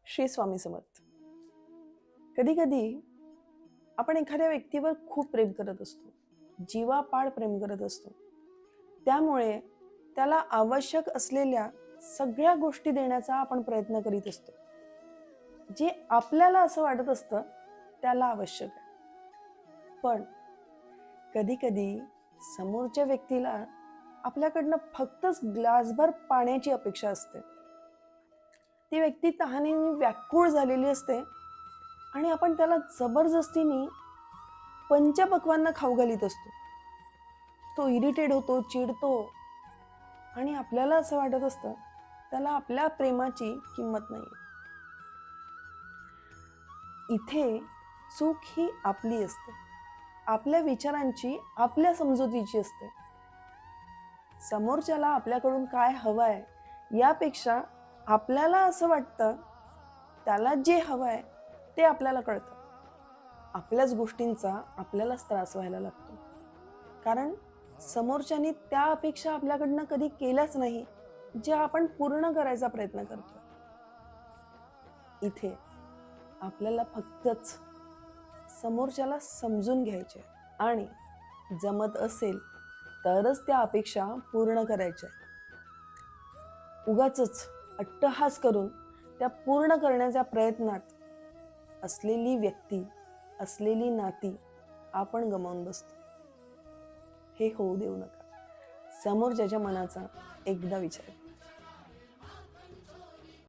श्री स्वामी समर्थ. कधी कधी आपण एखाद्या व्यक्तीवर खूप प्रेम करत असतो, जीवापाड प्रेम करत असतो. त्यामुळे त्याला आवश्यक असलेल्या सगळ्या गोष्टी देण्याचा आपण प्रयत्न करीत असतो. जे आपल्याला असं वाटत असतं त्याला आवश्यक आहे. पण कधी कधी समोरच्या व्यक्तीला आपल्याकडनं फक्तच ग्लासभर पाण्याची अपेक्षा असते. ती व्यक्ती तहानेने व्याकुळ झालेली असते आणि आपण त्याला जबरदस्तीने पंचपक्वान्न खाऊ घालीत असतो. तो इरिटेट होतो, चिडतो आणि आपल्याला असं वाटत असतं त्याला आपल्या प्रेमाची किंमत नाही. इथे चूक ही आपली असते, आपल्या विचारांची, आपल्या समजुतीची असते. समोरच्याला आपल्याकडून काय हवंय यापेक्षा आपल्याला असं वाटतं त्याला जे हवंय ते आपल्याला कळतं. आपल्याच गोष्टींचा आपल्यालाच त्रास व्हायला लागतो, कारण समोरच्यानी त्या अपेक्षा आपल्याकडनं कधी केल्याच नाही जे आपण पूर्ण करायचा प्रयत्न करतो. इथे आपल्याला फक्तच समोरच्याला समजून घ्यायचे आणि जमत असेल तरच त्या अपेक्षा पूर्ण करायच्या. उगाचच अट्टहास करून त्या पूर्ण करण्याच्या प्रयत्नात असलेली व्यक्ती, असलेली नाती आपण गमावून बसतो. हे होऊ देऊ नका. समोरच्याच्या मनाचा एकदा विचार